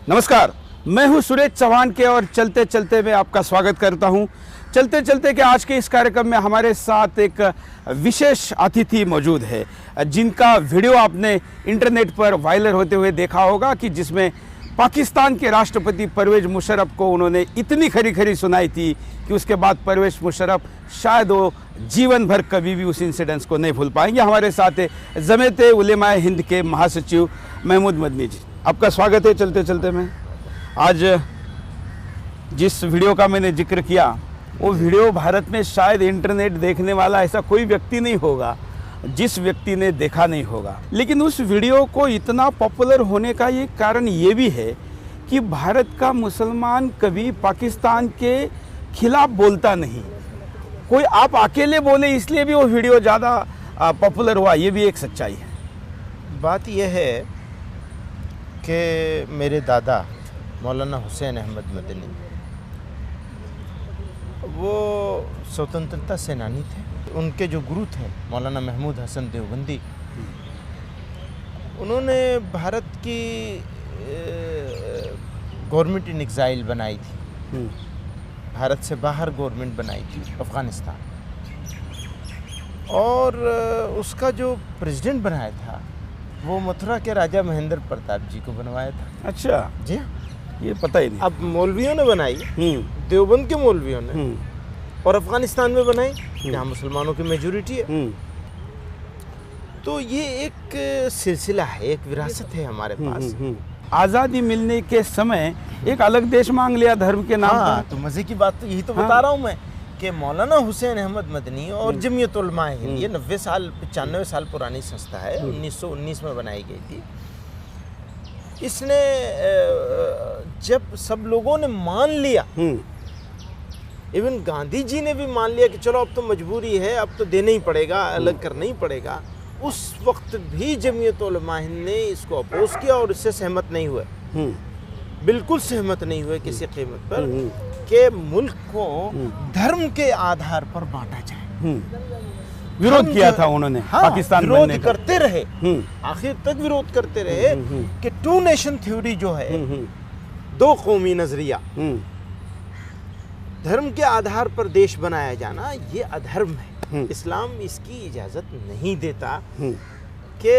नमस्कार, मैं हूं सुरेश चौहान के और चलते चलते मैं आपका स्वागत करता हूं। चलते चलते के आज के इस कार्यक्रम में हमारे साथ एक विशेष अतिथि मौजूद है, जिनका वीडियो आपने इंटरनेट पर वायरल होते हुए देखा होगा कि जिसमें पाकिस्तान के राष्ट्रपति परवेज मुशर्रफ को उन्होंने इतनी खरी खरी सुनाई थी कि उसके बाद परवेज मुशर्रफ शायद वो जीवन भर कभी भी उस इंसिडेंट्स को नहीं भूल पाएंगे। हमारे साथ है जमीयत उलेमाए हिंद के महासचिव महमूद मदनी जी, आपका स्वागत है चलते चलते में। आज जिस वीडियो का मैंने जिक्र किया वो वीडियो भारत में शायद इंटरनेट देखने वाला ऐसा कोई व्यक्ति नहीं होगा जिस व्यक्ति ने देखा नहीं होगा, लेकिन उस वीडियो को इतना पॉपुलर होने का ये कारण ये भी है कि भारत का मुसलमान कभी पाकिस्तान के खिलाफ बोलता नहीं। कोई आप अकेले बोले इसलिए भी वो वीडियो ज़्यादा पॉपुलर हुआ, ये भी एक सच्चाई है। बात यह है कि मेरे दादा मौलाना हुसैन अहमद मदनी वो स्वतंत्रता सेनानी थे। उनके जो गुरु थे मौलाना महमूद हसन देवबंदी, उन्होंने भारत की गवर्नमेंट इन एग्जाइल बनाई थी, भारत से बाहर गवर्नमेंट बनाई थी अफ़गानिस्तान, और उसका जो प्रेसिडेंट बनाया था वो मथुरा के राजा महेंद्र प्रताप जी को बनवाया था। अच्छा जी हाँ, ये पता ही नहीं। अब मौलवियों ने बनाई, देवबंद के मौलवियों ने, और अफगानिस्तान में बनाई जहाँ मुसलमानों की मेजोरिटी है। तो ये एक सिलसिला है, एक विरासत है हमारे पास। आज़ादी मिलने के समय एक अलग देश मांग लिया धर्म के नाम पर। तो मज़े की बात तो यही तो बता रहा हूँ मैं कि मौलाना हुसैन अहमद मदनी और जमीयत उलमाए हिंद, ये 95 साल पुरानी संस्था है, 1919 में बनाई गई थी। इसने जब सब लोगों ने मान लिया, इवन गांधी जी ने भी मान लिया कि चलो अब तो मजबूरी है, अब तो देना ही पड़ेगा, अलग करना ही पड़ेगा, उस वक्त भी जमीयत उलमाए हिंद ने इसको अपोज किया और इससे सहमत नहीं हुए, बिल्कुल सहमत नहीं हुए किसी कीमत पर कि मुल्क को धर्म के आधार पर बांटा जाए। विरोध किया था उन्होंने। हाँ, पाकिस्तान विरोध करते रहे, आखिर तक विरोध करते रहे कि टू नेशन थ्योरी जो है, दो कौमी नजरिया, धर्म के आधार पर देश बनाया जाना, ये अधर्म है। इस्लाम इसकी इजाजत नहीं देता कि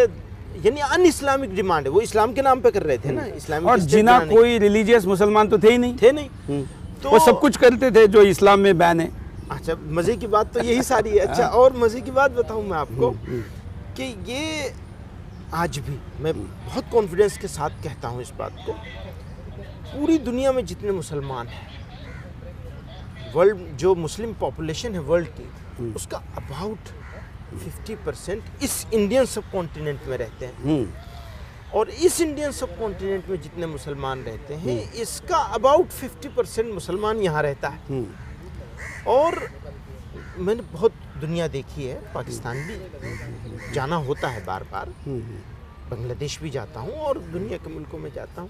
यानी अन इस्लामिक डिमांड है। वो इस्लाम के नाम पे कर रहे थे ना, इस्लामिक, और जिना कोई रिलीजियस मुसलमान तो थे ही नहीं, तो वो सब कुछ करते थे जो इस्लाम में बैन है। अच्छा, मज़े की बात तो यही सारी है। अच्छा, और मज़े की बात बताऊं मैं आपको कि ये आज भी मैं बहुत कॉन्फिडेंस के साथ कहता हूं इस बात को, पूरी दुनिया में जितने मुसलमान हैं, वर्ल्ड जो मुस्लिम पॉपुलेशन है वर्ल्ड की, उसका अबाउट 50% इस इंडियन सब कॉन्टिनेंट में रहते हैं, और इस इंडियन सब कॉन्टिनेंट में जितने मुसलमान रहते हैं इसका अबाउट 50% मुसलमान यहाँ रहता है। और मैंने बहुत दुनिया देखी है, पाकिस्तान भी जाना होता है बार बार, बांग्लादेश भी जाता हूँ और दुनिया के मुल्कों में जाता हूँ।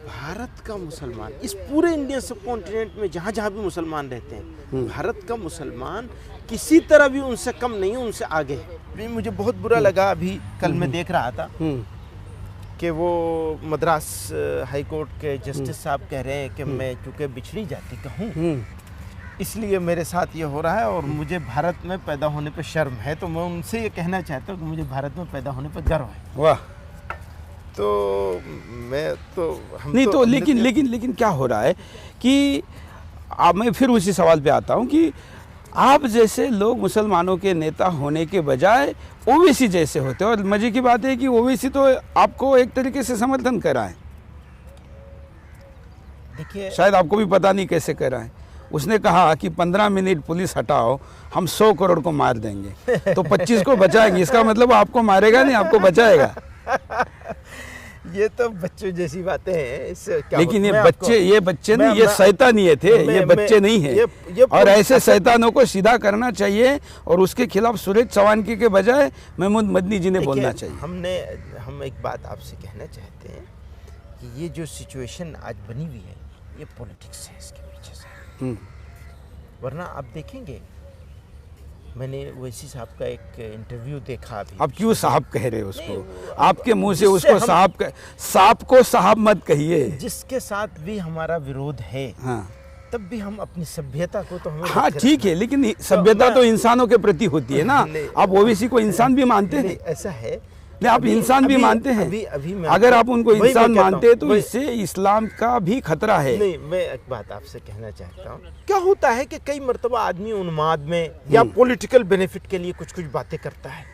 भारत का मुसलमान इस पूरे इंडियन सब कॉन्टिनेंट में जहाँ जहाँ भी मुसलमान रहते हैं, भारत का मुसलमान किसी तरह भी उनसे कम नहीं है, उनसे आगे है। मुझे बहुत बुरा लगा, अभी कल मैं देख रहा था कि वो मद्रास हाई कोर्ट के जस्टिस साहब कह रहे हैं कि मैं चूँकि बिछड़ी जाति का हूँ इसलिए मेरे साथ ये हो रहा है और मुझे भारत में पैदा होने पर शर्म है। तो मैं उनसे ये कहना चाहता हूँ कि मुझे भारत में पैदा होने पर गर्व है। वाह। तो मैं तो हम नहीं तो लेकिन क्या हो रहा है कि अब मैं फिर उसी सवाल पे आता हूँ कि आप जैसे लोग मुसलमानों के नेता होने के बजाय ओवैसी जैसे होते हैं, और मजे की बात है कि ओवैसी तो आपको एक तरीके से समर्थन कराए। देखिए, शायद आपको भी पता नहीं कैसे कराए। उसने कहा कि 15 मिनट पुलिस हटाओ, हम 100 करोड़ को मार देंगे, तो 25 को बचाएंगे। इसका मतलब आपको मारेगा नहीं, आपको बचाएगा। ये तो बच्चों जैसी बातें हैं, इससे क्या? लेकिन ये बच्चे नहीं, ये शैतानिये थे, ये बच्चे नहीं है। और ऐसे शैतानों को सीधा करना चाहिए और उसके खिलाफ सुरेश चौहान के बजाय महमूद मदनी जी ने बोलना चाहिए। हम एक बात आपसे कहना चाहते हैं कि ये जो सिचुएशन आज बनी हुई है, ये पॉलिटिक्स है इसके पीछे से। वरना आप देखेंगे मैंने ओवैसी साहब का एक इंटरव्यू देखा अभी। अब क्यों साहब कह रहे हो उसको? नहीं, आपके मुंह से जिससे उसको साहब को साहब मत कहिए। जिसके साथ भी हमारा विरोध है, हाँ तब भी हम अपनी सभ्यता को तो हमें हाँ रखे ठीक रखना है, लेकिन सभ्यता तो इंसानों के प्रति होती है ना। नहीं, आप ओबीसी को इंसान भी मानते हैं? नहीं, ऐसा है। नहीं, आप इंसान भी मानते हैं? अभी मैं अगर आप उनको वही मैं इंसान कहता मानते हैं हूँ, तो वही- इससे इस्लाम का भी खतरा है। नहीं, मैं एक बात आपसे कहना चाहता हूँ। क्या होता है कि कई मर्तबा आदमी उन्माद में या पॉलिटिकल बेनिफिट के लिए कुछ कुछ बातें करता है,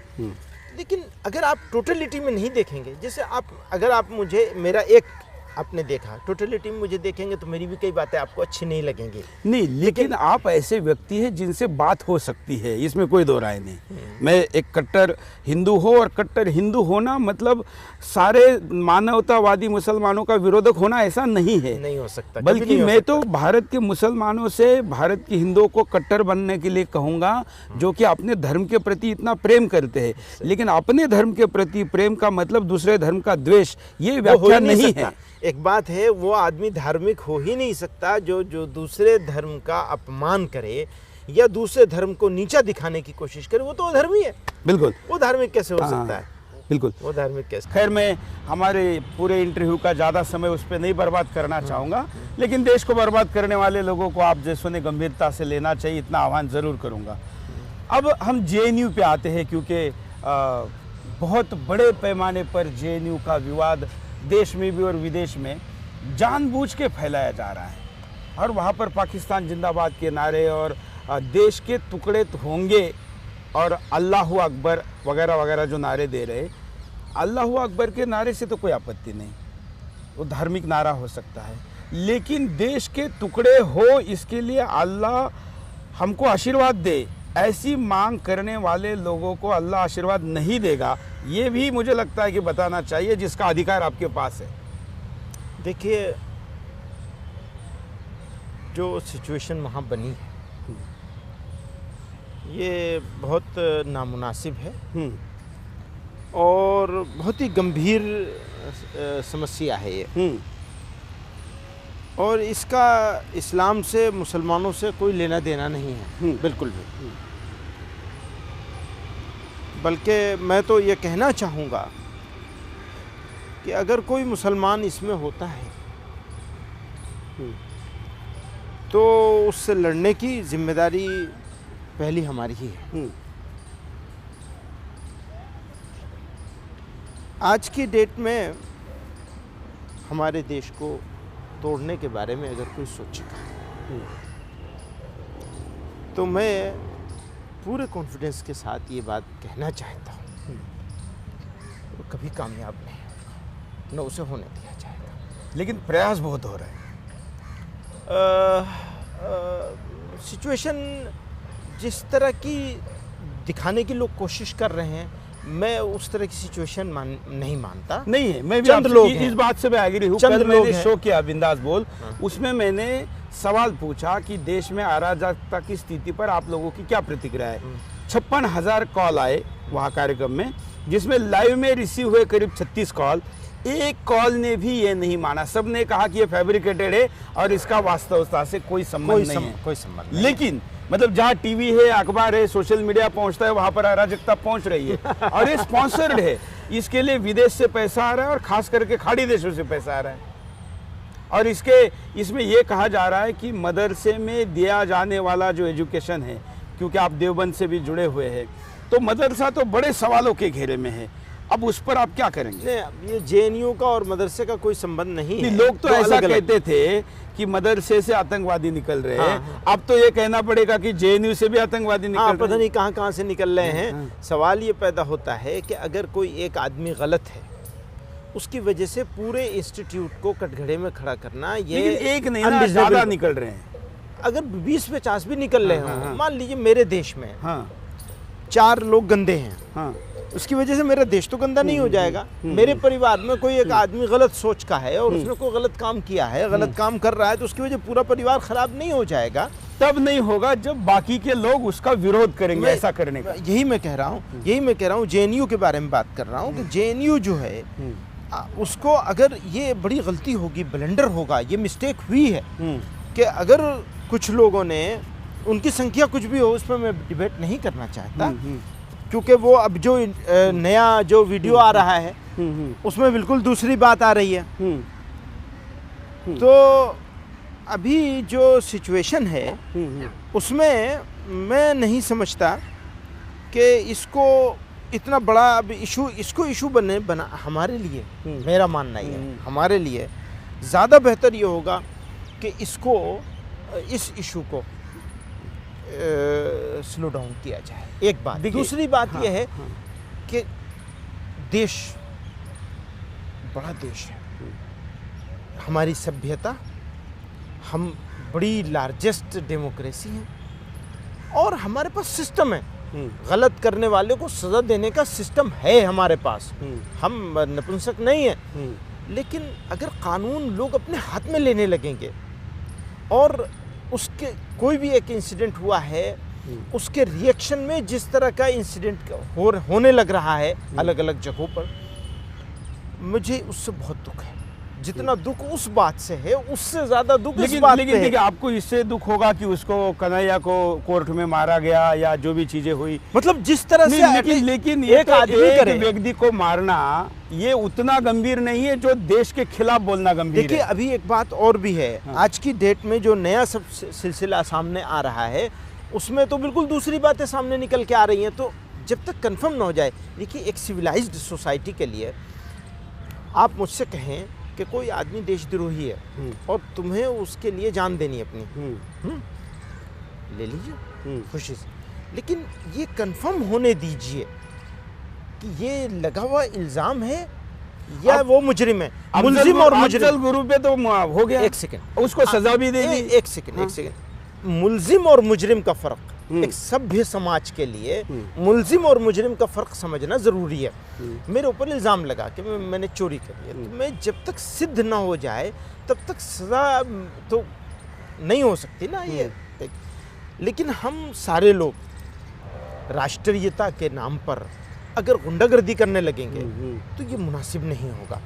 लेकिन अगर आप टोटलिटी में नहीं देखेंगे, जैसे अगर आप मुझे मेरा एक आपने देखा टोटलिटी में मुझे देखेंगे तो मेरी भी कई बातें आपको अच्छी नहीं लगेंगी। नहीं, लेकिन आप ऐसे व्यक्ति हैं जिनसे बात हो सकती है, इसमें कोई दो राय नहीं। मैं एक कट्टर हिंदू हो, और कट्टर हिंदू होना मतलब सारे मानवतावादी मुसलमानों का विरोधक होना ऐसा नहीं है। नहीं हो सकता, कभी बल्कि नहीं हो मैं सकता। तो भारत के मुसलमानों से भारत के हिंदुओं को कट्टर बनने के लिए कहूँगा, जो कि अपने धर्म के प्रति इतना प्रेम करते हैं। लेकिन अपने धर्म के प्रति प्रेम का मतलब दूसरे धर्म का द्वेष, ये वो हो व्याख्या ही नहीं सकता। है। एक बात है, वो आदमी धार्मिक हो ही नहीं सकता जो दूसरे धर्म का अपमान करे या दूसरे धर्म को नीचा दिखाने की कोशिश करे, वो तो अधर्मी है। बिल्कुल, वो धार्मिक कैसे हो हाँ, सकता है? बिल्कुल। वो धार्मिक कैसे? खैर, मैं हमारे पूरे इंटरव्यू का ज़्यादा समय उस पर नहीं बर्बाद करना चाहूँगा, लेकिन देश को बर्बाद करने वाले लोगों को आप जैसों ने गंभीरता से लेना चाहिए, इतना आह्वान ज़रूर करूँगा। अब हम जेएनयू पे आते हैं, क्योंकि बहुत बड़े पैमाने पर जेएनयू का विवाद देश में भी और विदेश में जानबूझ के फैलाया जा रहा है, और वहाँ पर पाकिस्तान जिंदाबाद के नारे और देश के टुकड़े होंगे और अल्लाह अकबर वगैरह वगैरह जो नारे दे रहे, अल्लाह अकबर के नारे से तो कोई आपत्ति नहीं, वो धार्मिक नारा हो सकता है, लेकिन देश के टुकड़े हो इसके लिए अल्लाह हमको आशीर्वाद दे, ऐसी मांग करने वाले लोगों को अल्लाह आशीर्वाद नहीं देगा, ये भी मुझे लगता है कि बताना चाहिए, जिसका अधिकार आपके पास है। देखिए, जो सिचुएशन वहाँ बनी है ये बहुत नामुनासिब है और बहुत ही गंभीर समस्या है ये, और इसका इस्लाम से मुसलमानों से कोई लेना देना नहीं है, बिल्कुल भी। बल्कि मैं तो ये कहना चाहूँगा कि अगर कोई मुसलमान इसमें होता है तो उससे लड़ने की जिम्मेदारी पहली हमारी ही है। आज की डेट में हमारे देश को तोड़ने के बारे में अगर कोई सोचेगा तो मैं पूरे कॉन्फिडेंस के साथ ये बात कहना चाहता हूँ, वो कभी कामयाब नहीं होगा, न उसे होने दिया जाएगा। लेकिन प्रयास बहुत हो रहे हैं। सिचुएशन जिस तरह की दिखाने की लोग कोशिश कर रहे हैं, मैं उस तरह की सिचुएशन नहीं मानता। नहीं है, मैं भी चंद लोग इस बात से मैं एग्री हूँ। कल मैंने शो किया बिंदास बोल, उसमें मैंने सवाल पूछा कि देश में अराजकता की स्थिति पर आप लोगों की क्या प्रतिक्रिया है। 56,000 कॉल आए वहाँ कार्यक्रम में, जिसमें लाइव में रिसीव हुए करीब 36 कॉल। एक कॉल ने भी ये नहीं माना, सब ने कहा कि ये फैब्रिकेटेड है और इसका वास्तवता से कोई संबंध नहीं है। कोई संबंध नहीं। लेकिन मतलब जहाँ टीवी है, अखबार है, सोशल मीडिया पहुँचता है, वहाँ पर अराजकता पहुँच रही है और ये स्पॉन्सर्ड है। इसके लिए विदेश से पैसा आ रहा है और खास करके खाड़ी देशों से पैसा आ रहा है। और इसमें ये कहा जा रहा है कि मदरसे में दिया जाने वाला जो एजुकेशन है, क्योंकि आप देवबंद से भी जुड़े हुए हैं, तो मदरसा तो बड़े सवालों के घेरे में है। अब उस पर आप क्या करेंगे? ये जेएनयू का और मदरसे का कोई संबंध नहीं है। लोग तो ऐसा कहते थे कि मदरसे से आतंकवादी निकल रहे हैं। हाँ। अब तो ये कहना पड़ेगा कि जेएनयू से भी आतंकवादी निकल रहे हैं। पता नहीं कहाँ से निकल रहे हैं। सवाल ये पैदा होता है कि अगर कोई एक आदमी गलत है, उसकी वजह से पूरे इंस्टीट्यूट को कटघरे में खड़ा करना, ये एक नहीं ना, ज़्यादा निकल रहे हैं। अगर 20-50 भी निकल रहे हों, मान लीजिए मेरे देश में 4 लोग गंदे हैं, उसकी वजह से मेरा देश तो गंदा नहीं हो जाएगा। मेरे परिवार में कोई एक आदमी गलत सोच का है और उसने कोई गलत काम किया है, गलत काम कर रहा है, तो उसकी वजह पूरा परिवार खराब नहीं हो जाएगा। तब नहीं होगा जब बाकी के लोग उसका विरोध करेंगे ऐसा करने का। यही मैं कह रहा हूँ, जेएनयू के बारे में बात कर रहा हूँ कि जेएनयू जो है उसको अगर ये बड़ी गलती होगी, ब्लंडर होगा, ये मिस्टेक हुई है कि अगर कुछ लोगों ने उनकी संख्या कुछ भी हो, उस पर मैं डिबेट नहीं करना चाहता, क्योंकि वो अब जो नया जो वीडियो आ रहा है उसमें बिल्कुल दूसरी बात आ रही है। तो अभी जो सिचुएशन है उसमें मैं नहीं समझता कि इसको इतना बड़ा अब इसको इशू बना हमारे लिए, मेरा मानना ये है, हमारे लिए ज़्यादा बेहतर ये होगा कि इस इशू को स्लो डाउन किया जाए। एक बात। दूसरी बात यह है कि देश बड़ा देश है, हमारी सभ्यता, हम बड़ी लार्जेस्ट डेमोक्रेसी है और हमारे पास सिस्टम है, गलत करने वाले को सज़ा देने का सिस्टम है हमारे पास, हम नपुंसक नहीं है। लेकिन अगर कानून लोग अपने हाथ में लेने लगेंगे और उसके कोई भी एक इंसिडेंट हुआ है, उसके रिएक्शन में जिस तरह का इंसिडेंट होने लग रहा है अलग अलग जगहों पर, मुझे उससे बहुत दुख है। जितना दुख उस बात से है, उससे ज्यादा दुख इस बात लेकिन देखिए, आपको इससे दुख होगा कि उसको कन्हैया को कोर्ट में मारा गया या जो भी चीजें हुई, मतलब जिस तरह से लेकिन एक आदमी व्यक्ति को मारना ये उतना गंभीर नहीं है जो देश के खिलाफ बोलना गंभीर है। देखिए, अभी एक बात और भी है। आज की डेट में जो नया सब सिलसिला सामने आ रहा है उसमें तो बिल्कुल दूसरी बातें सामने निकल के आ रही हैं। तो जब तक कंफर्म ना हो जाए, देखिए, एक सिविलाइज्ड सोसाइटी के लिए आप मुझसे कहें कि कोई आदमी देशद्रोही है और तुम्हें उसके लिए जान देनी अपनी, ले लीजिए खुशी से, लेकिन ये कंफर्म होने दीजिए कि ये लगा हुआ इल्जाम है या वो मुजरिम है। मुलजिम और मुजरिम गुरु पे तो हो गया, एक सेकंड, उसको सजा भी दे दी। एक सेकंड, मुलजिम और मुजरिम का फर्क, एक सभ्य समाज के लिए मुलजिम और मुजरिम का फर्क समझना जरूरी है। मेरे ऊपर इल्जाम लगा कि मैंने चोरी करी है, तो मैं जब तक सिद्ध ना हो जाए तब तक सजा तो नहीं हो सकती ना ये। लेकिन हम सारे लोग राष्ट्रीयता के नाम पर अगर गुंडागर्दी करने लगेंगे तो ये मुनासिब नहीं होगा।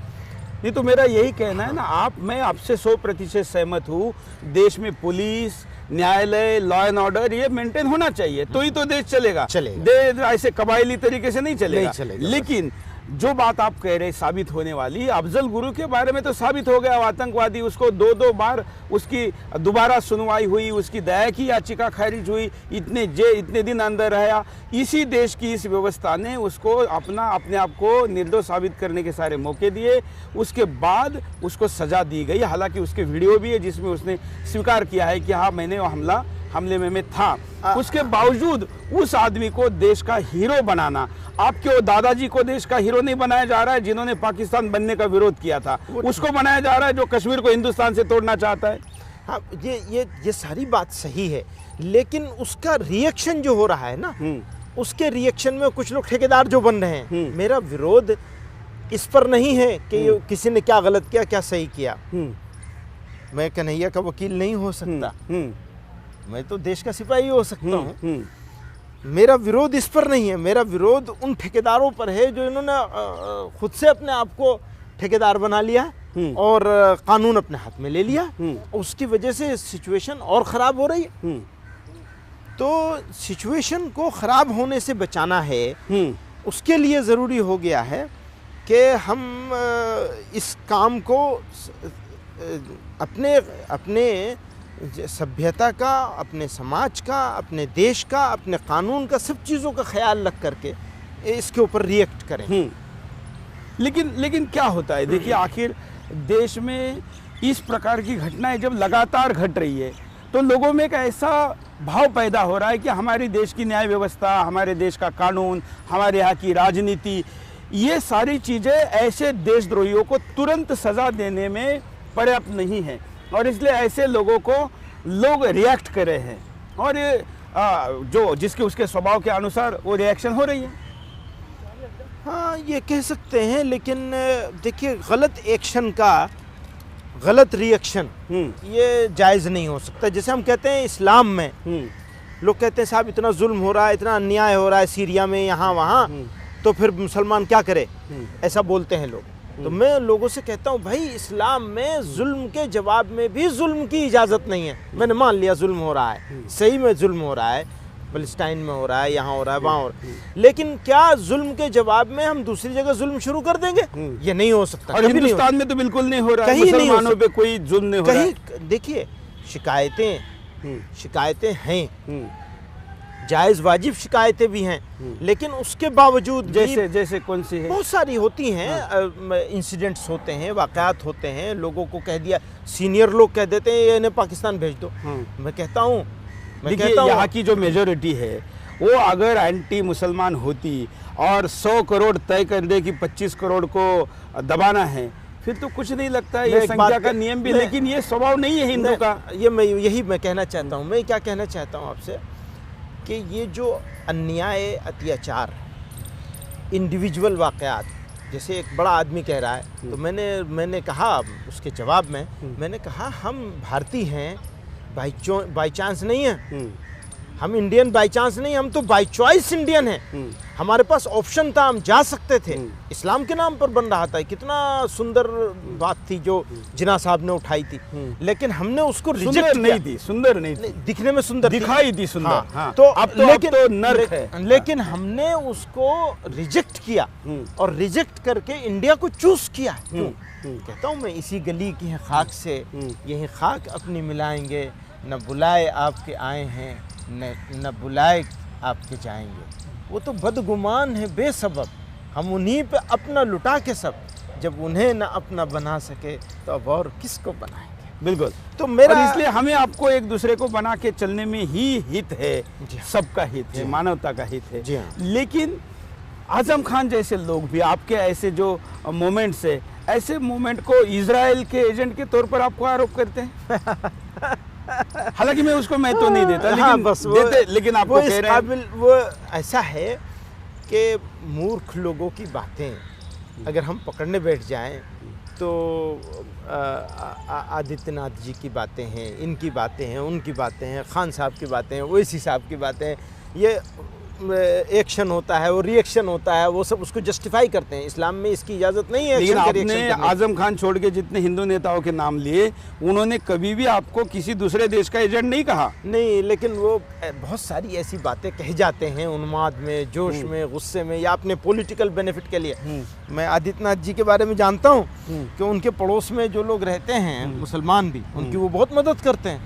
नहीं तो मेरा यही कहना है ना, मैं आपसे 100% सहमत हूँ। देश में पुलिस, न्यायालय, लॉ एंड ऑर्डर ये मेंटेन होना चाहिए, तो ही तो देश चलेगा। देश ऐसे कबायली तरीके से नहीं चलेगा। लेकिन जो बात आप कह रहे साबित होने वाली, अफजल गुरु के बारे में तो साबित हो गया आतंकवादी, उसको दो बार उसकी दोबारा सुनवाई हुई, उसकी दया की याचिका खारिज हुई, इतने दिन अंदर रहा। इसी देश की इस व्यवस्था ने उसको अपने आप को निर्दोष साबित करने के सारे मौके दिए, उसके बाद उसको सजा दी गई। हालांकि उसके वीडियो भी है जिसमें उसने स्वीकार किया है कि हाँ, मैंने हमले में था। उसके बावजूद उस आदमी को देश का हीरो बनाना, आपके दादाजी को देश का हीरो नहीं बनाया जा रहा है जिन्होंने पाकिस्तान बनने का विरोध किया था, उसको बनाया जा रहा है जो कश्मीर को हिंदुस्तान से तोड़ना चाहता है। हाँ, ये सारी बात सही है, लेकिन उसका रिएक्शन जो हो रहा है ना, उसके रिएक्शन में कुछ लोग ठेकेदार जो बन रहे हैं। मेरा विरोध इस पर नहीं है कि किसी ने क्या गलत किया क्या सही किया। मैं कन्हैया का वकील नहीं हो सकता, मैं तो देश का सिपाही हो सकता हूँ। मेरा विरोध इस पर नहीं है, मेरा विरोध उन ठेकेदारों पर है जो इन्होंने खुद से अपने आप को ठेकेदार बना लिया और कानून अपने हाथ में ले लिया। उसकी वजह से सिचुएशन और ख़राब हो रही है। तो सिचुएशन को ख़राब होने से बचाना है, उसके लिए ज़रूरी हो गया है कि हम इस काम को अपने सभ्यता का, अपने समाज का, अपने देश का, अपने कानून का, सब चीज़ों का ख्याल रख करके इसके ऊपर रिएक्ट करें। लेकिन क्या होता है, देखिए, आखिर देश में इस प्रकार की घटनाएं जब लगातार घट रही है तो लोगों में एक ऐसा भाव पैदा हो रहा है कि हमारे देश की न्याय व्यवस्था, हमारे देश का कानून, हमारे यहाँ की राजनीति, ये सारी चीज़ें ऐसे देशद्रोहियों को तुरंत सज़ा देने में पर्याप्त नहीं है और इसलिए ऐसे लोगों को लोग रिएक्ट कर रहे हैं और जो जिसके उसके स्वभाव के अनुसार वो रिएक्शन हो रही है। हाँ, ये कह सकते हैं, लेकिन देखिए, गलत एक्शन का गलत रिएक्शन ये जायज़ नहीं हो सकता। जैसे हम कहते हैं इस्लाम में लोग कहते हैं साहब इतना जुल्म हो रहा है, इतना अन्याय हो रहा है सीरिया में, यहाँ वहाँ, तो फिर मुसलमान क्या करे, ऐसा बोलते हैं लोग। तो मैं लोगों से कहता हूँ भाई इस्लाम में जुल्म के जवाब में भी जुल्म की इजाज़त नहीं है। मैंने मान लिया जुल्म हो रहा है, सही में जुल्म हो रहा है, फलस्तीन में हो रहा है, यहाँ हो रहा है, वहाँ हो रहा है, लेकिन क्या जुल्म के जवाब में हम दूसरी जगह जुल्म शुरू कर देंगे? ये नहीं हो सकता। और हिंदुस्तान में तो बिल्कुल नहीं हो रहा है, कहीं नहीं हो मुसलमानों पे कोई जुल्म नहीं हो रहा है। कहीं देखिए शिकायतें हैं, जायज़ वाजिब शिकायतें भी हैं, लेकिन उसके बावजूद भी जैसे कौन सी है? बहुत सारी होती हैं। इंसिडेंट्स होते हैं, वाक़यात होते हैं, लोगों को कह दिया, सीनियर लोग कह देते हैं ये इन्हें पाकिस्तान भेज दो। मैं कहता हूँ यहाँ की जो मेजोरिटी है वो अगर एंटी मुसलमान होती और 100 करोड़ तय कर दे कि 25 करोड़ को दबाना है, फिर तो कुछ नहीं लगता है, ये संख्या का नियम भी, लेकिन ये स्वभाव नहीं है हिंदू का। यही मैं कहना चाहता हूँ। मैं क्या कहना चाहता हूँ आपसे कि ये जो अन्याय, अत्याचार, इंडिविजुअल वाक़यात, जैसे एक बड़ा आदमी कह रहा है, तो मैंने कहा उसके जवाब में, मैंने कहा हम भारतीय हैं बाई चांस नहीं है, हम इंडियन बाई चांस नहीं, हम तो बाई चॉइस इंडियन हैं। हमारे पास ऑप्शन था, हम जा सकते थे। इस्लाम के नाम पर बन रहा था, कितना सुंदर बात थी जो जिन्ना साहब ने उठाई थी, लेकिन हमने उसको रिजेक्ट नहीं दी, सुंदर नहीं थी, दिखने में सुंदर दिखाई दी सुंदर। हाँ, हाँ, तो अब तो लेकिन अब तो नर्क है। लेकिन हमने उसको रिजेक्ट किया और रिजेक्ट करके इंडिया को चूज किया। क्यों? कहता हूँ मैं इसी गली की है खाक से, यही खाक अपनी मिलाएंगे, न बुलाए आपके आए हैं, न बुलाए आपके जाएंगे। वो तो बदगुमान है बेसबब, हम उन्हीं पे अपना लुटा के सब, जब उन्हें न अपना बना सके तो अब और किसको बनाएंगे। बिल्कुल। तो मेरा और इसलिए हमें आपको एक दूसरे को बना के चलने में ही हित है, सबका हित है, मानवता का हित है। लेकिन आजम खान जैसे लोग भी, आपके ऐसे जो मोमेंट्स है, ऐसे मोमेंट को इजराइल के एजेंट के तौर पर आपको आरोप करते हैं। हालांकि मैं उसको मैं तो नहीं देता, लेकिन हाँ, बस लेकिन आपको कह रहे हैं वो ऐसा है कि मूर्ख लोगों की बातें अगर हम पकड़ने बैठ जाएं तो आदित्यनाथ जी की बातें हैं, इनकी बातें हैं, उनकी बातें हैं, खान साहब की बातें हैं, ओवैसी साहब की बातें हैं, ये एक्शन होता है, वो रिएक्शन होता है, वो सब उसको जस्टिफाई करते हैं। इस्लाम में इसकी इजाज़त नहीं है। लेकिन आपने आजम खान छोड़ के जितने हिंदू नेताओं के नाम लिए, उन्होंने कभी भी आपको किसी दूसरे देश का एजेंट नहीं कहा। नहीं, लेकिन वो बहुत सारी ऐसी बातें कह जाते हैं उन्माद में, जोश में, गुस्से में, या अपने पॉलिटिकल बेनिफिट के लिए। मैं आदित्यनाथ जी के बारे में जानता हूँ कि उनके पड़ोस में जो लोग रहते हैं, मुसलमान भी, उनकी वो बहुत मदद करते हैं,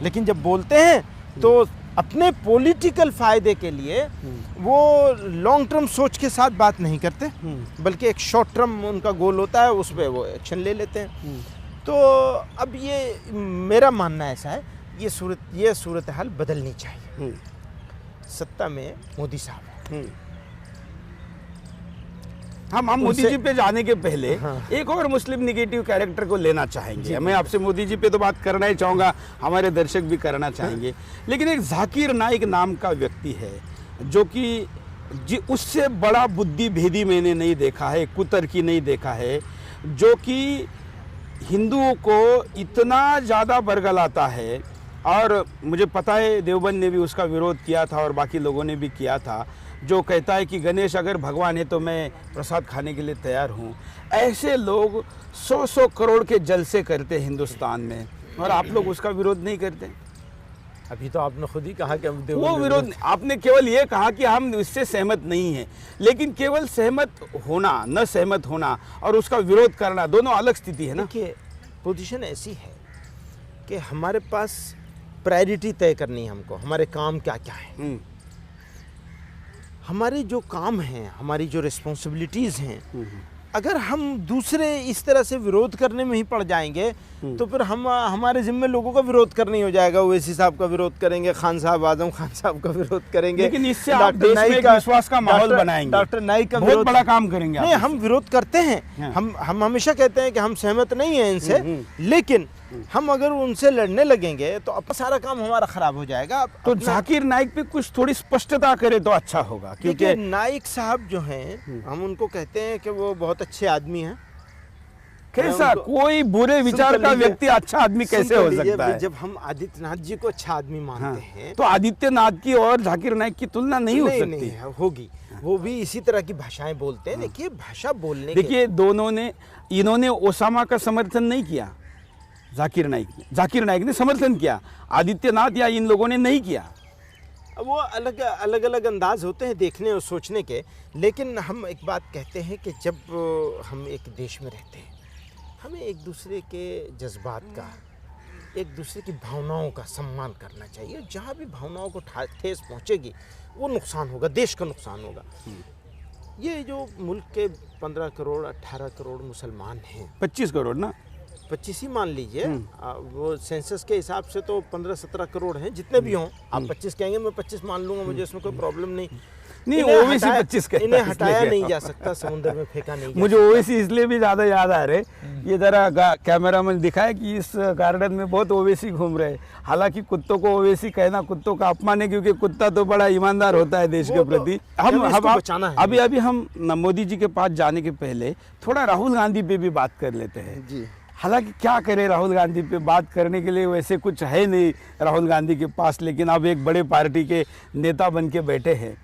लेकिन जब बोलते हैं तो अपने पॉलिटिकल फ़ायदे के लिए वो लॉन्ग टर्म सोच के साथ बात नहीं करते, बल्कि एक शॉर्ट टर्म उनका गोल होता है, उस पर वो एक्शन ले लेते हैं। तो अब ये मेरा मानना ऐसा है, ये सूरत हाल बदलनी चाहिए। सत्ता में मोदी साहब हैं। हम मोदी जी पे जाने के पहले एक और मुस्लिम निगेटिव कैरेक्टर को लेना चाहेंगे। मैं आपसे मोदी जी पे तो बात करना ही चाहूँगा, हमारे दर्शक भी करना चाहेंगे, लेकिन एक जाकिर नाइक नाम का व्यक्ति है जो कि उससे बड़ा बुद्धि भेदी मैंने नहीं देखा है, कुतर्की नहीं देखा है, जो कि हिंदुओं को इतना ज़्यादा बरगलाता है। और मुझे पता है देवबंद ने भी उसका विरोध किया था और बाकी लोगों ने भी किया था, जो कहता है कि गणेश अगर भगवान है तो मैं प्रसाद खाने के लिए तैयार हूँ। ऐसे लोग 100-100 करोड़ के जलसे करते हिंदुस्तान में, और आप लोग उसका विरोध नहीं करते। अभी तो आपने खुद ही कहा कि वो विरोध, आपने केवल ये कहा कि हम इससे सहमत नहीं हैं, लेकिन केवल सहमत होना, न सहमत होना और उसका विरोध करना, दोनों अलग स्थिति है ना। देखिए, पोजीशन ऐसी है कि हमारे पास प्रायोरिटी तय करनी है हमको, हमारे काम क्या क्या है। हमारे जो काम हैं, हमारी जो रिस्पॉन्सिबिलिटीज़ हैं, अगर हम दूसरे इस तरह से विरोध करने में ही पड़ जाएंगे तो फिर हम हमारे जिम्मे लोगों का विरोध करना ही हो जाएगा। ओवैसी साहब का विरोध करेंगे, खान साहब, आजम खान साहब का विरोध करेंगे, लेकिन इससे आप देश में एक विश्वास का माहौल बनाएंगे। डॉक्टर नाइक का बहुत बड़ा काम करेंगे। नहीं, हम विरोध करते हैं, हम हमेशा कहते हैं कि हम सहमत नहीं हैं इनसे, लेकिन हम अगर उनसे लड़ने लगेंगे तो अब सारा काम हमारा खराब हो जाएगा। तो जाकिर नाइक पे कुछ थोड़ी स्पष्टता करे तो अच्छा होगा, क्योंकि नाइक साहब जो हैं, हम उनको कहते हैं कि वो बहुत अच्छे आदमी हैं, कैसा कोई बुरे विचार का व्यक्ति अच्छा आदमी कैसे हो सकता है? जब हम आदित्यनाथ जी को अच्छा आदमी मानते हैं तो आदित्यनाथ की और जाकिर नाइक की तुलना नहीं हो सकती। नहीं होगी, वो भी इसी तरह की भाषाएं बोलते हैं। देखिए भाषा बोलने देखिए इन्होंने ओसामा का समर्थन नहीं किया, जाकिर नाइक ने समर्थन किया, आदित्यनाथ या इन लोगों ने नहीं किया। वो अलग अलग अंदाज होते हैं देखने और सोचने के। लेकिन हम एक बात कहते हैं कि जब हम एक देश में रहते हैं, हमें एक दूसरे के जज्बात का, एक दूसरे की भावनाओं का सम्मान करना चाहिए। जहाँ भी भावनाओं को ठेस पहुँचेगी वो नुकसान होगा, देश का नुकसान होगा। ये जो मुल्क के 15 करोड़ 18 करोड़ मुसलमान हैं, 25 करोड़ ना, 25 ही मान लीजिए, वो सेंसस के हिसाब से तो 15-17 करोड़ हैं, जितने भी हों। आप 25 कहेंगे, मैं 25 मान लूंगा, मुझे इसमें कोई प्रॉब्लम नहीं। ओवैसी 25 का इन्हें हटाया नहीं जा सकता, समुद्र में फेंका नहीं जा मुझे ओवैसी इसलिए भी ज्यादा याद आ रहे, ये जरा कैमरा में दिखाया कि इस गार्डन में बहुत ओवैसी घूम रहे। हालांकि कुत्तों को ओवैसी कहना कुत्तों का अपमान है, क्योंकि कुत्ता तो बड़ा ईमानदार होता है देश के प्रति। अभी हम मोदी जी के पास जाने के पहले थोड़ा राहुल गांधी पे भी बात कर लेते हैं जी। हालांकि क्या करें, राहुल गांधी पे बात करने के लिए वैसे कुछ है नहीं राहुल गांधी के पास, लेकिन अब एक बड़े पार्टी के नेता बन के बैठे हैं।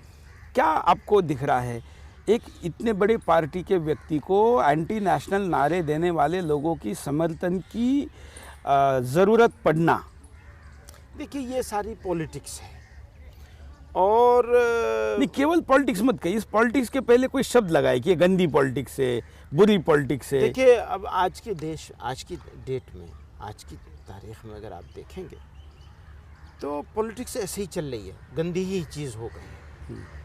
क्या आपको दिख रहा है एक इतने बड़े पार्टी के व्यक्ति को एंटी नेशनल नारे देने वाले लोगों की समर्थन की ज़रूरत पड़ना? देखिए ये सारी पॉलिटिक्स है, और नहीं केवल पॉलिटिक्स मत कहिए, इस पॉलिटिक्स के पहले कोई शब्द लगाए कि गंदी पॉलिटिक्स है, बुरी पॉलिटिक्स है। देखिए अब आज के देश, आज की डेट में, आज की तारीख में अगर आप देखेंगे तो पॉलिटिक्स ऐसे ही चल रही है, गंदी ही चीज़ हो गई है।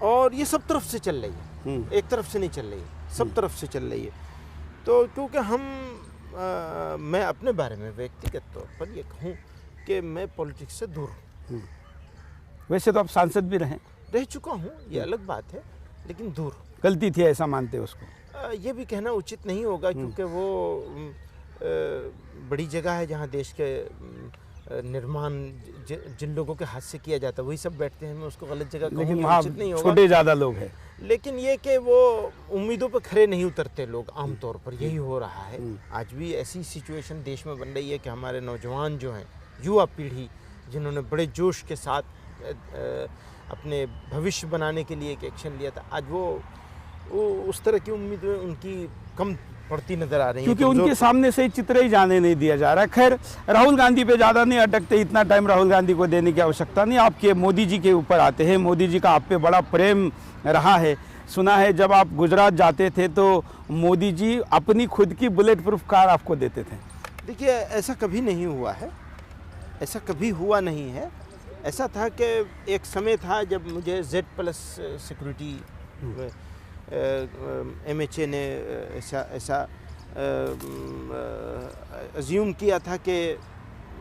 और ये सब तरफ से चल रही है, एक तरफ से नहीं चल रही है, सब तरफ से चल रही है। तो क्योंकि मैं अपने बारे में व्यक्तिगत तौर पर ये कहूँ कि मैं पॉलिटिक्स से दूर हूँ। वैसे तो आप सांसद भी रह चुका हूँ, ये अलग बात है, लेकिन दूर। गलती थी ऐसा मानते उसको? ये भी कहना उचित नहीं होगा, क्योंकि वो बड़ी जगह है जहाँ देश के निर्माण जिन लोगों के हाथ से किया जाता है वही सब बैठते हैं। मैं उसको गलत जगह कहूँगा, लेकिन वहाँ उचित नहीं होगा, छोटे ज़्यादा लोग हैं। लेकिन ये कि वो उम्मीदों पर खरे नहीं उतरते लोग, आमतौर पर यही हो रहा है। आज भी ऐसी सिचुएशन देश में बन रही है कि हमारे नौजवान जो हैं, युवा पीढ़ी, जिन्होंने बड़े जोश के साथ अपने भविष्य बनाने के लिए एक एक्शन लिया था, आज वो उस तरह की उम्मीदें उनकी कम पड़ती नजर आ रही है, क्योंकि उनके सामने से चित्र ही जाने नहीं दिया जा रहा है। खैर राहुल गांधी पे ज़्यादा नहीं अटकते, इतना टाइम राहुल गांधी को देने की आवश्यकता नहीं। आपके मोदी जी के ऊपर आते हैं। मोदी जी का आप पे बड़ा प्रेम रहा है, सुना है जब आप गुजरात जाते थे तो मोदी जी अपनी खुद की बुलेट प्रूफ कार आपको देते थे। देखिए ऐसा कभी नहीं हुआ है, ऐसा कभी हुआ नहीं है। ऐसा था कि एक समय था जब मुझे Z+ सिक्योरिटी MHA ने ऐसा अज्यूम किया था कि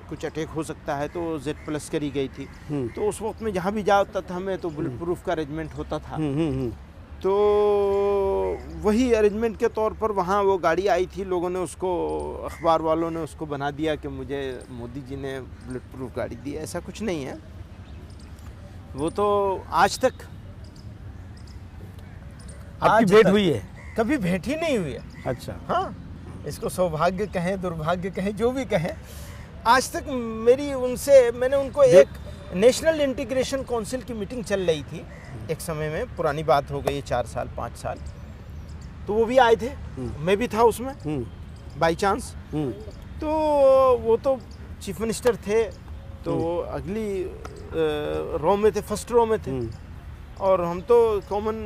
कुछ अटैक हो सकता है, तो Z+ करी गई थी। तो उस वक्त में जहाँ भी जाता था मैं तो बुलेट प्रूफ का अरेंजमेंट होता था। तो वही अरेंजमेंट के तौर पर वहाँ वो गाड़ी आई थी, लोगों ने उसको, अखबार वालों ने उसको बना दिया कि मुझे मोदी जी ने बुलेट प्रूफ गाड़ी दी। ऐसा कुछ नहीं है, वो तो आज तक आपकी भेंट हुई है? कभी भेंट ही नहीं हुई है। अच्छा। हाँ, इसको सौभाग्य कहें, दुर्भाग्य कहें, जो भी कहें, आज तक मेरी उनसे, मैंने उनको एक नेशनल इंटीग्रेशन काउंसिल की मीटिंग चल रही थी एक समय में, पुरानी बात हो गई 4 साल 5 साल, तो वो भी आए थे, मैं भी था उसमें बाई चांस। तो वो तो चीफ मिनिस्टर थे, तो वो अगली रो में थे, फर्स्ट रो में थे, और हम तो कॉमन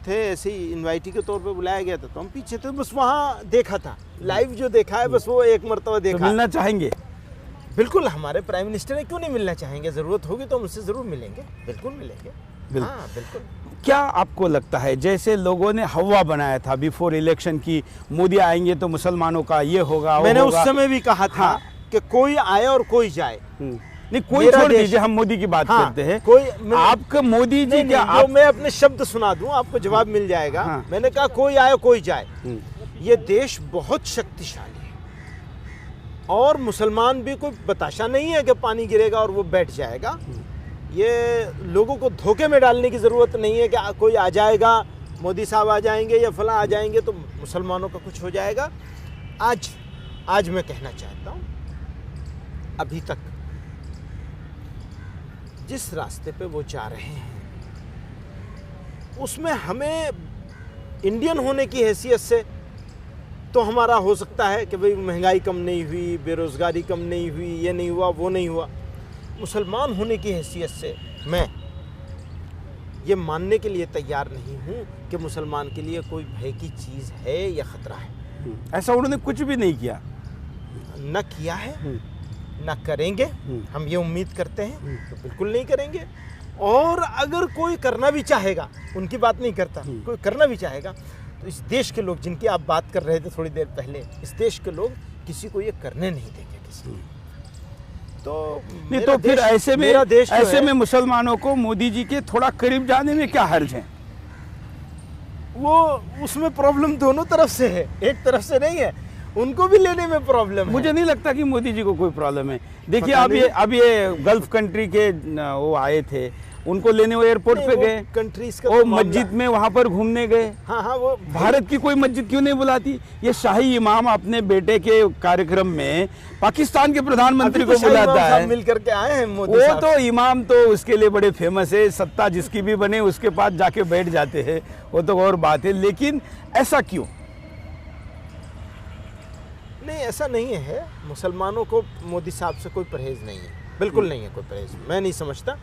थे, ऐसे ही इनवाइटी के तौर पे बुलाया गया था, तो हम पीछे थे, बस वहाँ देखा था, लाइव जो देखा है बस वो एक मरतबा देखा। तो मिलना चाहेंगे? बिल्कुल, हमारे प्राइम मिनिस्टर है, क्यों नहीं मिलना चाहेंगे? ज़रूरत होगी तो मुझसे ज़रूर मिलेंगे, बिल्कुल मिलेंगे। हाँ बिल्कुल। क्या आपको लगता है जैसे लोगों ने हवा बनाया था बिफोर इलेक्शन की मोदी आएंगे तो मुसलमानों का ये होगा, मैंने उस समय भी कहा था कि कोई आए और कोई जाए, नहीं कोई छोड़ दीजिए, हम मोदी की बात करते हैं। कोई आपका मोदी जी क्या आप, मैं अपने शब्द सुना दूं, आपको जवाब मिल जाएगा। मैंने कहा कोई आए कोई जाए, ये देश बहुत शक्तिशाली है, और मुसलमान भी कोई बताशा नहीं है कि पानी गिरेगा और वो बैठ जाएगा। ये लोगों को धोखे में डालने की ज़रूरत नहीं है कि कोई आ जाएगा मोदी साहब आ जाएंगे या फलां आ जाएंगे तो मुसलमानों का कुछ हो जाएगा। आज मैं कहना चाहता हूँ, अभी तक जिस रास्ते पे वो जा रहे हैं उसमें हमें इंडियन होने की हैसियत से तो हमारा हो सकता है कि भाई महंगाई कम नहीं हुई, बेरोज़गारी कम नहीं हुई, ये नहीं हुआ, वो नहीं हुआ। मुसलमान होने की हैसियत से मैं ये मानने के लिए तैयार नहीं हूँ कि मुसलमान के लिए कोई भय की चीज़ है या ख़तरा है। ऐसा उन्होंने कुछ भी नहीं किया, न किया है, न करेंगे। हम ये उम्मीद करते हैं तो बिल्कुल नहीं करेंगे। और अगर कोई करना भी चाहेगा, उनकी बात नहीं करता, कोई करना भी चाहेगा तो इस देश के लोग, जिनकी आप बात कर रहे थे थोड़ी देर पहले, इस देश के लोग किसी को ये करने नहीं देंगे किसी। तो नहीं तो फिर ऐसे में ऐसे में मुसलमानों को मोदी जी के थोड़ा करीब जाने में क्या हर्ज है? वो उसमें प्रॉब्लम दोनों तरफ से है, एक तरफ से नहीं है, उनको भी लेने में प्रॉब्लम है। मुझे नहीं लगता कि मोदी जी को कोई प्रॉब्लम है। देखिए अब ये गल्फ कंट्री के वो आए थे, उनको लेने वो एयरपोर्ट पे गए, कंट्रीज का वो मस्जिद में वहां पर घूमने गए। हाँ, वो भारत की कोई मस्जिद क्यों नहीं बुलाती? ये शाही इमाम अपने बेटे के कार्यक्रम में पाकिस्तान के प्रधानमंत्री को बुलाता है। मिल करके आए हैं मोदी वो साहब। तो इमाम तो उसके लिए बड़े फेमस है, सत्ता जिसकी भी बने उसके पास जाके बैठ जाते हैं, वो तो और बात है। लेकिन ऐसा क्यों? नहीं, ऐसा नहीं है। मुसलमानों को मोदी साहब से कोई परहेज नहीं है, बिल्कुल नहीं है कोई परहेज। मैं नहीं समझता।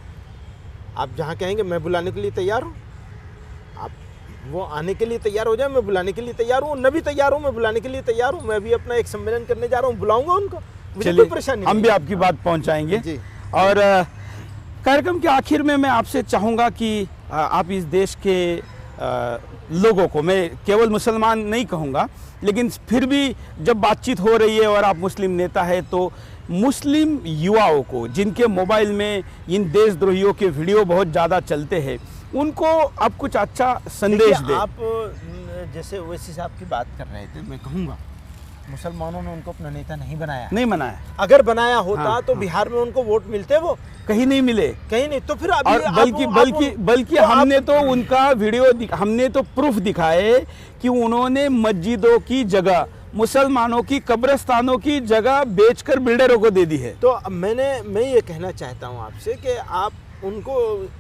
आप जहाँ कहेंगे मैं बुलाने के लिए तैयार हूँ, आप वो आने के लिए तैयार हो जाए, मैं बुलाने के लिए तैयार हूँ। न भी तैयार हूँ, मैं बुलाने के लिए तैयार हूँ। मैं अभी अपना एक सम्मेलन करने जा रहा हूँ, बुलाऊंगा उनको, मुझे कोई परेशानी नहीं। हम भी आपकी बात पहुँचाएंगे। और कार्यक्रम के आखिर में मैं आपसे चाहूँगा कि आप इस देश के लोगों को, मैं केवल मुसलमान नहीं कहूँगा, लेकिन फिर भी जब बातचीत हो रही है और आप मुस्लिम नेता है, तो मुस्लिम युवाओं को जिनके मोबाइल में इन देशद्रोहियों के वीडियो बहुत ज़्यादा चलते हैं, उनको आप कुछ अच्छा संदेश दें। आप जैसे ओवैसी साहब की बात कर रहे थे, मैं कहूँगा मुसलमानों ने उनको अपना नेता नहीं बनाया। नहीं बनाया। अगर बनाया होता तो बिहार में उनको वोट मिलते, वो कहीं नहीं मिले, कहीं नहीं। तो फिर बल्कि हमने तो उनका वीडियो, हमने तो प्रूफ दिखाए कि उन्होंने मस्जिदों की जगह, मुसलमानों की कब्रिस्तानों की जगह बेचकर बिल्डरों को दे दी है। तो मैं ये कहना चाहता हूँ आपसे कि आप उनको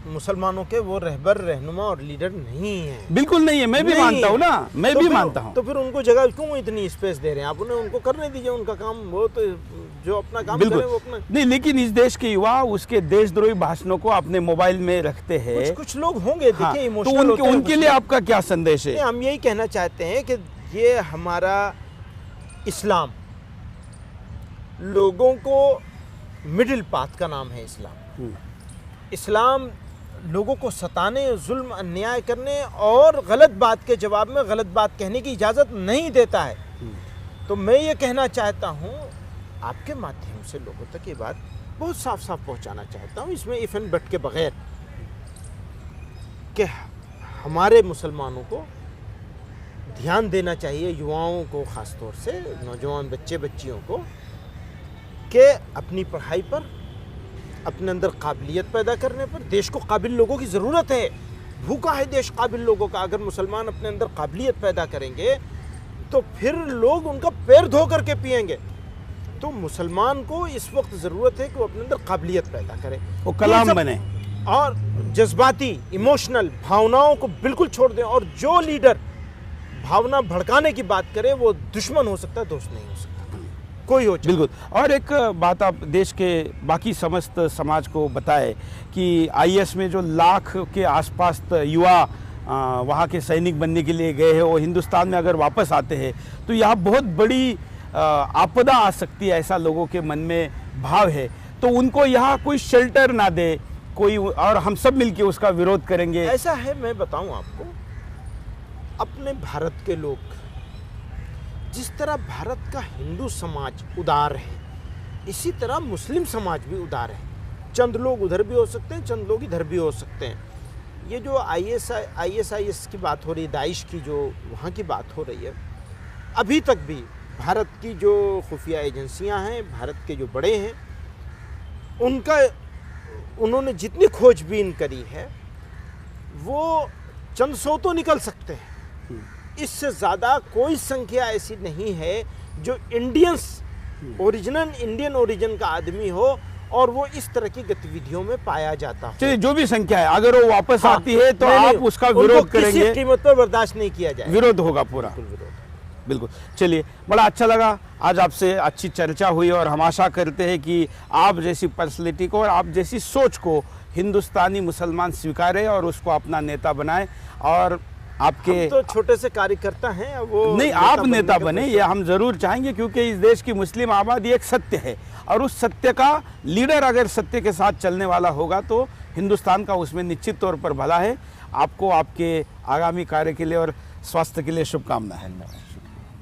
मुसलमानों के वो रहबर, रहनुमा और लीडर नहीं है। बिल्कुल नहीं है, मैं भी मानता हूँ ना, मैं भी मानता हूँ। तो फिर उनको जगह क्यों इतनी स्पेस दे रहे हैं आप? उनको करने दीजिए उनका काम, वो तो जो अपना काम करे वो अपना। नहीं, लेकिन इस देश के युवा उसके देशद्रोही भाषणों को अपने मोबाइल में रखते हैं। कुछ लोग होंगे, देखिए, इमोशनल तो उनके लिए आपका क्या संदेश है? हम यही कहना चाहते हैं कि ये हमारा इस्लाम, लोगों को मिडिल पाथ का नाम है इस्लाम। इस्लाम लोगों को सताने, जुल्म, अन्याय करने और गलत बात के जवाब में गलत बात कहने की इजाज़त नहीं देता है। तो मैं ये कहना चाहता हूँ, आपके माध्यम से लोगों तक ये बात बहुत साफ साफ पहुँचाना चाहता हूँ, इसमें इफ एंड बट के बगैर, कि हमारे मुसलमानों को ध्यान देना चाहिए, युवाओं को, ख़ास तौर से नौजवान बच्चे बच्चियों को, कि अपनी पढ़ाई पर, अपने अंदर काबिलियत पैदा करने पर। देश को काबिल लोगों की ज़रूरत है, भूखा है देश काबिल लोगों का। अगर मुसलमान अपने अंदर काबिलियत पैदा करेंगे तो फिर लोग उनका पैर धो करके पिएंगे। तो मुसलमान को इस वक्त ज़रूरत है कि वो अपने अंदर काबिलियत पैदा करे, वो कलाम बने और जज्बाती, इमोशनल भावनाओं को बिल्कुल छोड़ दें। और जो लीडर भावना भड़काने की बात करे वो दुश्मन हो सकता है, दोस्त नहीं हो सकता, कोई हो। बिल्कुल। और एक बात आप देश के बाकी समस्त समाज को बताएं कि आईएएस में जो लाख के आसपास युवा वहाँ के सैनिक बनने के लिए गए हैं, वो हिंदुस्तान में अगर वापस आते हैं तो यहाँ बहुत बड़ी आपदा आ सकती है, ऐसा लोगों के मन में भाव है। तो उनको यहाँ कोई शेल्टर ना दे कोई, और हम सब मिलके उसका विरोध करेंगे। ऐसा है, मैं बताऊं आपको, अपने भारत के लोग, जिस तरह भारत का हिंदू समाज उदार है, इसी तरह मुस्लिम समाज भी उदार है। चंद लोग उधर भी हो सकते हैं, चंद लोग इधर भी हो सकते हैं। ये जो ISIS की बात हो रही है, दाइश की जो वहाँ की बात हो रही है, अभी तक भी भारत की जो खुफिया एजेंसियां हैं, भारत के जो बड़े हैं, उन्होंने जितनी खोजबीन करी है वो चंद सौ तो निकल सकते हैं, इससे ज़्यादा कोई संख्या ऐसी नहीं है जो ओरिजिनल इंडियन ओरिजिन का आदमी हो और वो इस तरह की गतिविधियों में पाया जाता हो। चलिए, जो भी संख्या है, अगर वो वापस हाँ, आती है तो नहीं, आप उसका उनको विरोध किसी करेंगे? कीमत पर बर्दाश्त नहीं किया जाए, विरोध होगा पूरा। बिल्कुल विरोध। बिल्कुल। चलिए, बड़ा अच्छा लगा, आज आपसे अच्छी चर्चा हुई और हम आशा करते हैं कि आप जैसी पर्सनैलिटी को और आप जैसी सोच को हिंदुस्तानी मुसलमान स्वीकारे और उसको अपना नेता बनाए। और आपके हम तो छोटे से कार्यकर्ता हैं, वो नहीं, आप नेता बनने बने का ये हम जरूर चाहेंगे, क्योंकि इस देश की मुस्लिम आबादी एक सत्य है और उस सत्य का लीडर अगर सत्य के साथ चलने वाला होगा तो हिंदुस्तान का उसमें निश्चित तौर पर भला है। आपको आपके आगामी कार्य के लिए और स्वास्थ्य के लिए शुभकामनाएं।